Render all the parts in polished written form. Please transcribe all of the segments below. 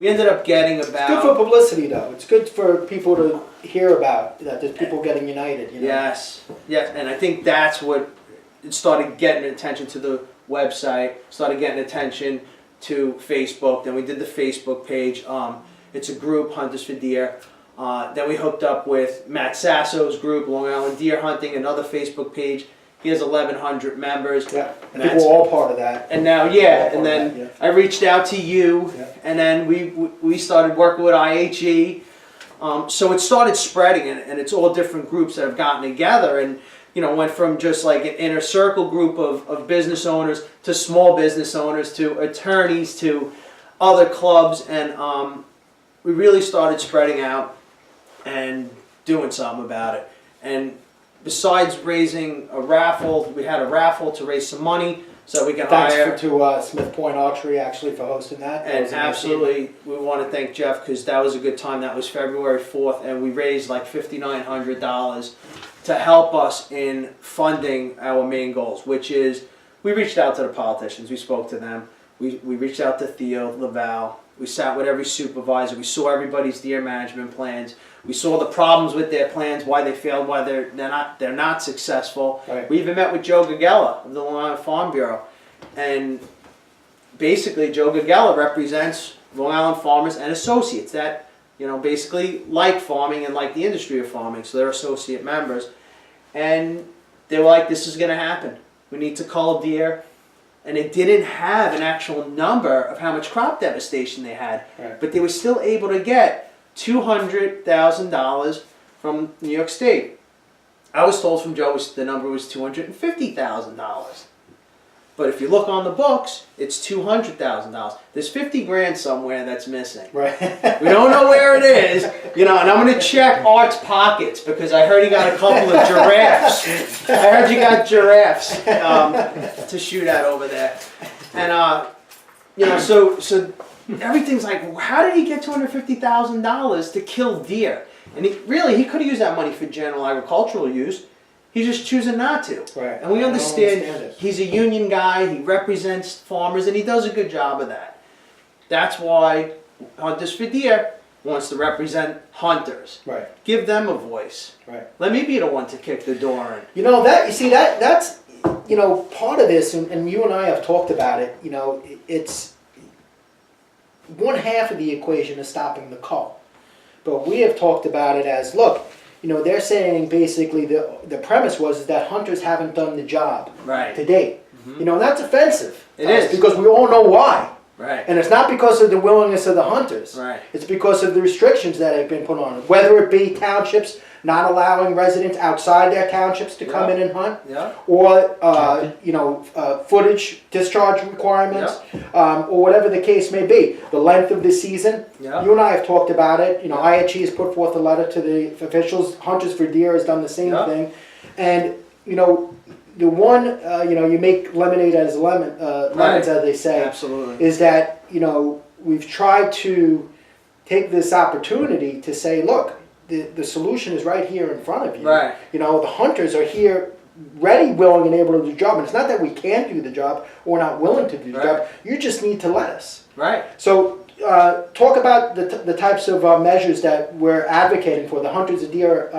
We ended up getting about... It's good for publicity, though. It's good for people to hear about, that there's people getting united, you know? Yes, yes, and I think that's what it started getting attention to the website, started getting attention to Facebook. Then we did the Facebook page. It's a group, Hunters for Deer. Then we hooked up with Matt Sasso's group, Long Island Deer Hunting, another Facebook page. He has 1,100 members. Yeah, I think we're all part of that. And now, yeah, and then I reached out to you, and then we started working with IHE. So it started spreading, and it's all different groups that have gotten together, and you know, went from just like an inner circle group of business owners to small business owners to attorneys to other clubs, and we really started spreading out and doing something about it. And besides raising a raffle, we had a raffle to raise some money so we can hire. Thanks to Smith Point Archery, actually, for hosting that. And absolutely, we want to thank Jeff, because that was a good time. That was February 4th, and we raised like $5,900 to help us in funding our main goals, which is, we reached out to the politicians, we spoke to them, we reached out to Theo Laval, we sat with every supervisor, we saw everybody's deer management plans, we saw the problems with their plans, why they failed, why they're not successful. Right. We even met with Joe Gagella of the Long Island Farm Bureau, and basically Joe Gagella represents Long Island farmers and associates that, you know, basically like farming and like the industry of farming, so they're associate members. And they were like, this is going to happen. We need to cull deer. And they didn't have an actual number of how much crop devastation they had, but they were still able to get $200,000 from New York State. I was told from Joe the number was $250,000. But if you look on the books, it's $200,000. There's 50 grand somewhere that's missing. Right. We don't know where it is, you know. And I'm going to check Art's pockets, because I heard he got a couple of giraffes. I heard you got giraffes to shoot at over there, and you know, so everything's like, how did he get $250,000 to kill deer? And he could have used that money for general agricultural use. He's just choosing not to. Right. And we understand he's a union guy, he represents farmers, and he does a good job of that. That's why Hunters for Deer wants to represent hunters. Right. Give them a voice. Right. Let me be the one to kick the door in. You know, that's you know, part of this, and you and I have talked about it, you know, it's one half of the equation is stopping the cull. But we have talked about it as, look, you know, they're saying basically the premise was that hunters haven't done the job to date. Mm-hmm. You know, and that's offensive. It is. Because we all know why. Right. And it's not because of the willingness of the hunters. Right. It's because of the restrictions that have been put on it. Whether it be townships not allowing residents outside their townships to come in and hunt, or you know, footage discharge requirements, or whatever the case may be. The length of the season. You and I have talked about it. You know, IHE has put forth a letter to the officials. Hunters for Deer has done the same thing, and you know, the one you know, you make lemonade as lemons, as they say. Absolutely. Is that, you know, we've tried to take this opportunity to say, look, the solution is right here in front of you. Right. You know, the hunters are here, ready, willing, and able to do the job. And it's not that we can't do the job or not willing to do the job. You just need to let us. Right. So talk about the types of measures that we're advocating for. The Hunters of Deer,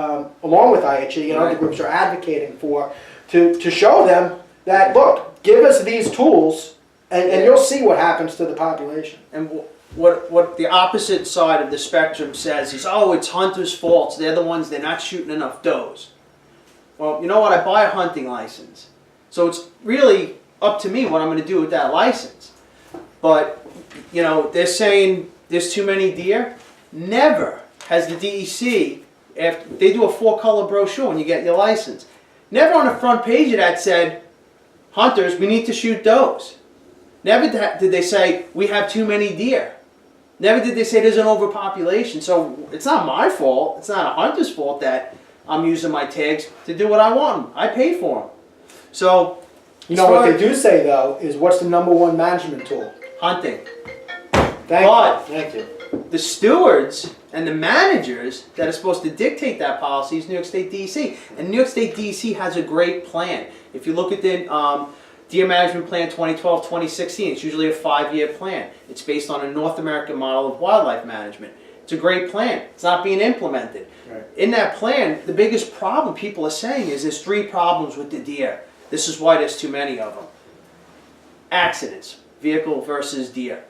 along with IHE and other groups, are advocating for, to show them that, look, give us these tools, and you'll see what happens to the population. And what the opposite side of the spectrum says is, oh, it's hunters' faults. They're the ones, they're not shooting enough does. Well, you know what? I buy a hunting license. So it's really up to me what I'm going to do with that license. But, you know, they're saying there's too many deer. Never has the DEC, after they do a 4-color brochure when you get your license, never on the front page of that said, hunters, we need to shoot does. Never did they say, we have too many deer. Never did they say there's an overpopulation. So it's not my fault. It's not a hunter's fault that I'm using my tags to do what I want them. I paid for them. So, you know what they do say, though, is what's the #1 management tool? Hunting. Thank you. The stewards and the managers that are supposed to dictate that policy is New York State DEC. And New York State DEC has a great plan. If you look at the Deer Management Plan 2012-2016. It's usually a 5-year plan. It's based on a North American model of wildlife management. It's a great plan. It's not being implemented. Right. In that plan, the biggest problem people are saying is there's 3 problems with the deer. This is why there's too many of them. Accidents, vehicle versus deer.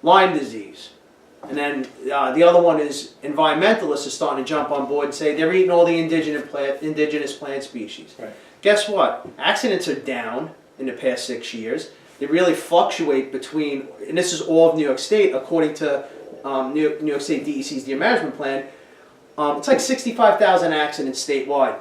Lyme disease. And then the other one is environmentalists are starting to jump on board and say they're eating all the indigenous plant species. Right. Guess what? Accidents are down in the past 6 years. They really fluctuate between, and this is all of New York State, according to New York State DEC's Deer Management Plan. It's like 65,000 accidents statewide.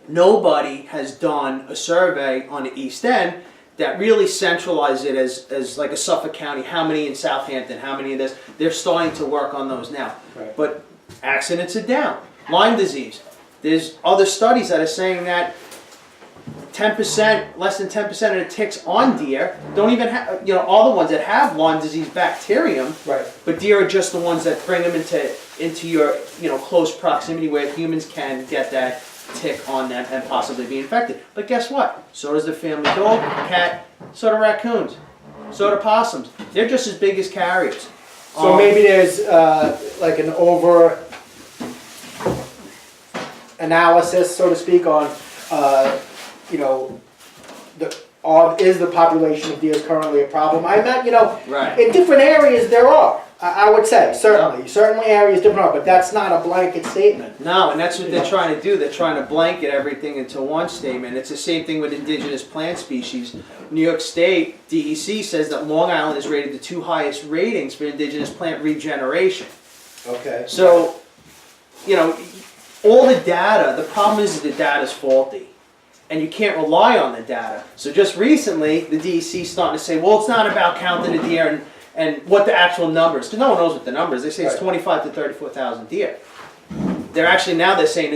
Nobody has done a survey on the East End that really centralizes it as like a Suffolk County, how many in Southampton, how many in this. They're starting to work on those now. Right. But accidents are down. Lyme disease. There's other studies that are saying that 10%, less than 10% of the ticks on deer don't even have, all the ones that have Lyme disease bacterium, Right. but deer are just the ones that bring them into your, close proximity where humans can get that tick on them and possibly be infected. But guess what? So does the family dog, cat, so do raccoons, so do possums. They're just as big as carriers. So maybe there's like an over analysis, so to speak, on is the population of deer currently a problem? I meant, Right. in different areas there are. I would say certainly areas different are, but that's not a blanket statement. No, and that's what they're trying to do. They're trying to blanket everything into one statement. It's the same thing with indigenous plant species. New York State DEC says that Long Island is rated the 2 highest ratings for indigenous plant regeneration. Okay. So, all the data, the problem is the data is faulty. And you can't rely on the data. So just recently, the DEC is starting to say, well, it's not about counting the deer and what the actual numbers, because no one knows what the numbers. They say it's 25 to 34,000 deer. They're saying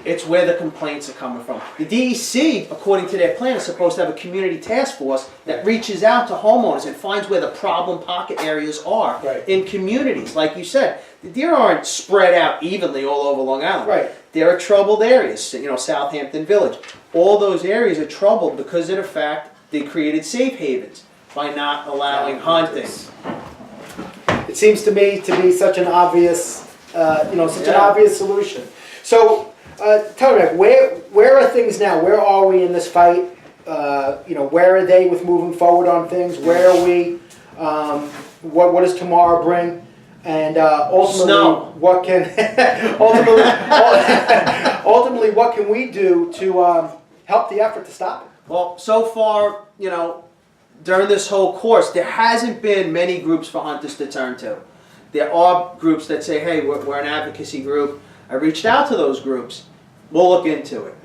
it's where the complaints are coming from. The DEC, according to their plan, is supposed to have a community task force that reaches out to homeowners and finds where the problem pocket areas are in communities. Like you said, the deer aren't spread out evenly all over Long Island. Right. There are troubled areas, Southampton Village. All those areas are troubled because of the fact they created safe havens by not allowing hunting. It seems to me to be such an obvious, an obvious solution. So, tell me, where are things now? Where are we in this fight? Where are they with moving forward on things? Where are we? What does tomorrow bring? And ultimately, Snow. what can ultimately what can we do to help the effort to stop it? Well, so far, during this whole course, there hasn't been many groups for hunters to turn to. There are groups that say, hey, we're an advocacy group. I reached out to those groups. We'll look into it.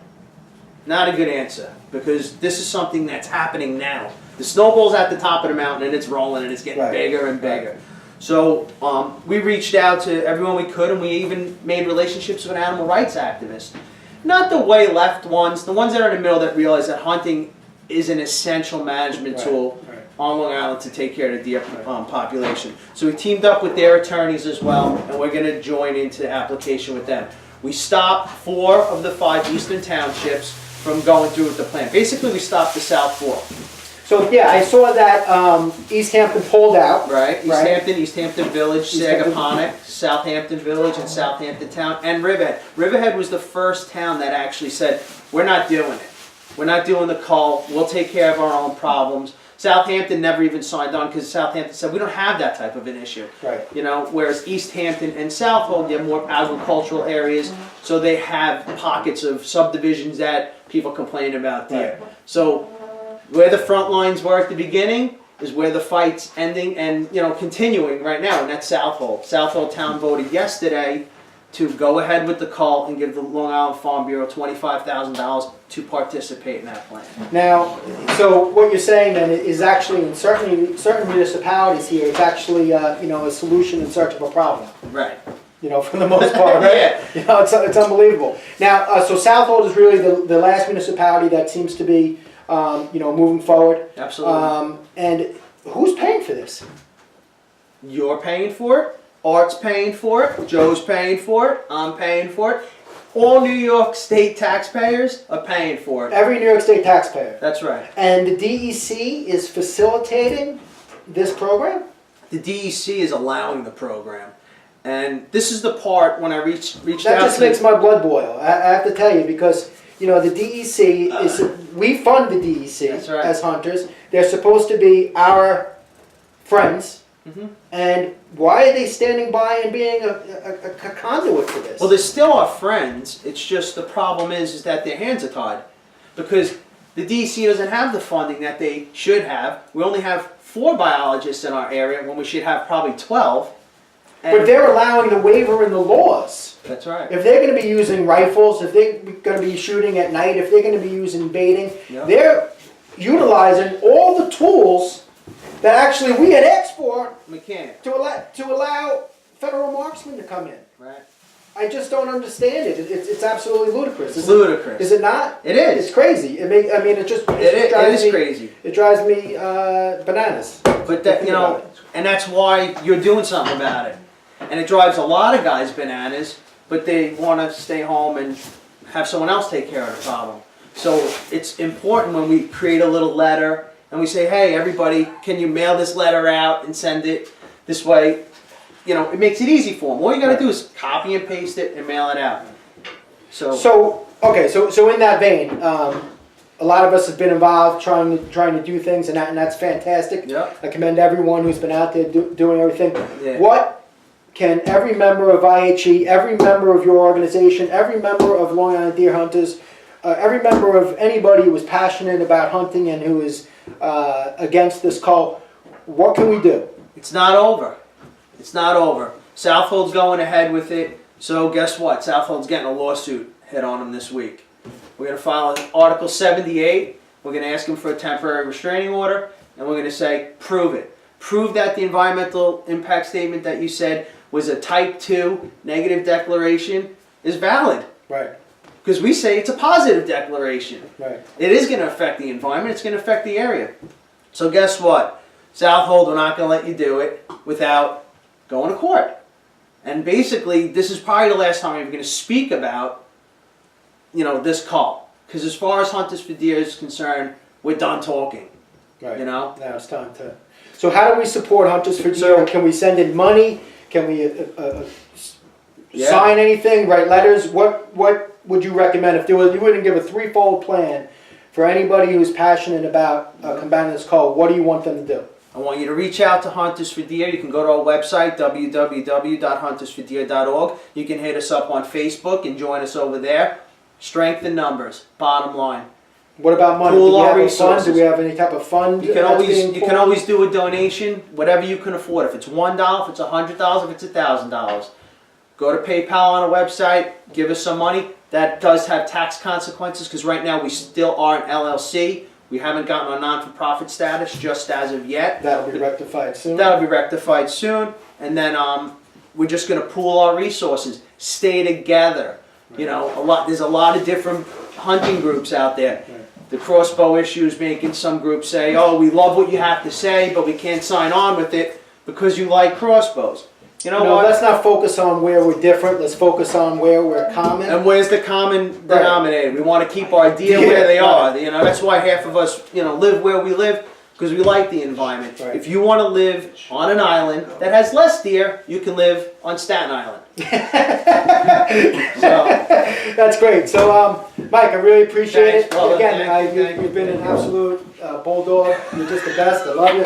Not a good answer, because this is something that's happening now. The snowball's at the top of the mountain, and it's rolling, and it's getting bigger and bigger. Right. So we reached out to everyone we could, and we even made relationships with animal rights activists. Not the way left ones, the ones that are in the middle that realize that hunting is an essential management tool on Long Island to take care of the deer population. So we teamed up with their attorneys as well, and we're going to join into the application with them. We stopped 4 of the 5 eastern townships from going through with the plan. Basically, we stopped the South Fork. So yeah, I saw that East Hampton pulled out. Right, East Hampton Village, Sagaponack, Southampton Village, and Southampton Town, and Riverhead. Riverhead was the first town that actually said, we're not doing it. We're not doing the cull. We'll take care of our own problems. Southampton never even signed on because Southampton said, we don't have that type of an issue. Right. Whereas East Hampton and Southold, they're more agricultural areas, so they have pockets of subdivisions that people complain about deer. Right. So where the front lines were at the beginning is where the fight's ending and continuing right now, and that's Southold. Southold Town voted yesterday to go ahead with the cull and give the Long Island Farm Bureau $25,000 to participate in that plan. Now, so what you're saying then is actually in certain municipalities here, it's actually a solution in search of a problem. Right. For the most part, right? Yeah. It's unbelievable. Now, so Southold is really the last municipality that seems to be moving forward. Absolutely. And who's paying for this? You're paying for it. Art's paying for it. Joe's paying for it. I'm paying for it. all New York State taxpayers are paying for it. Every New York State taxpayer. That's right. And the DEC is facilitating this program? The DEC is allowing the program. And this is the part when I reached That out just to makes my blood boil. I have to tell you, because you know the DEC is, we fund the DEC That's right. as hunters. They're supposed to be our friends. Mhm. And why are they standing by and being a conduit for this? Well, they're still our friends. It's just the problem is that their hands are tied. Because the DEC doesn't have the funding that they should have. We only have 4 biologists in our area when we should have probably 12. And But they're allowing the waiver in the laws. that's right. If they're going to be using rifles, if they're going to be shooting at night, if they're going to be using baiting, Yep. they're utilizing all the tools that actually we had asked for We can't. to allow federal marksmen to come in. Right. I just don't understand it. It's absolutely ludicrous. It's ludicrous. Is it not? It is. It's crazy. It just drives It is me crazy. It drives me bananas. But that, you know, and that's why you're doing something about it. And it drives a lot of guys bananas, but they want to stay home and have someone else take care of the problem. So it's important when we create a little letter and we say, hey, everybody, can you mail this letter out and send it this way? You know, it makes it easy for them. All you got to do is copy and paste it and mail it out. So in that vein, a lot of us have been involved trying to do things, and that's fantastic. Yep. I commend everyone who's been out there doing everything. Yeah. What can every member of IHE, every member of your organization, every member of Long Island Deer Hunters, every member of anybody who is passionate about hunting and who is against this cull, what can we do? It's not over. It's not over. Southold's going ahead with it. So guess what? Southold's getting a lawsuit hit on them this week. We're going to file an Article 78. We're going to ask them for a temporary restraining order. And we're going to say, prove it. Prove that the environmental impact statement that you said was a type 2 negative declaration is valid. Right. Because we say it's a positive declaration. Right. It is going to affect the environment. It's going to affect the area. So guess what? Southold, we're not going to let you do it without going to court. And basically, this is probably the last time we're going to speak about, you know, this call. Because as far as Hunters for Deer is concerned, we're done talking. Right. You know? Now it's time to. So how do we support Hunters for Deer? Can we send in money? Can we sign anything? Write letters? What would you recommend if there was? You wouldn't give a threefold plan for anybody who's passionate about combating this cull. What do you want them to do? I want you to reach out to Hunters for Deer. You can go to our website, www.huntersfordeer.org. You can hit us up on Facebook and join us over there. Strength in numbers, bottom line. What about money? Pool Do we our have a fund? resources. Do we have any type of fund? You can always do a donation, whatever you can afford. If it's $1, if it's $100, if it's $1,000. Go to PayPal on our website, give us some money. That does have tax consequences because right now we still are an LLC. We haven't gotten our non-for-profit status just as of yet. That'll be rectified soon. That'll be rectified soon. And then we're just going to pool our resources, stay together. Right. You know, there's a lot of different hunting groups out there. Right. The crossbow issue is making some groups say, oh, we love what you have to say, but we can't sign on with it because you like crossbows. You know what? Let's not focus on where we're different. Let's focus on where we're common. And where's the common denominator? We want to keep our deer where they are. You know, that's why half of us, you know, live where we live because we like the environment. Right. If you want to live on an island that has less deer, you can live on Staten Island. That's great. So, Mike, I really appreciate it. Brother. Again, you've been an absolute bulldog. You're just the best. I love you.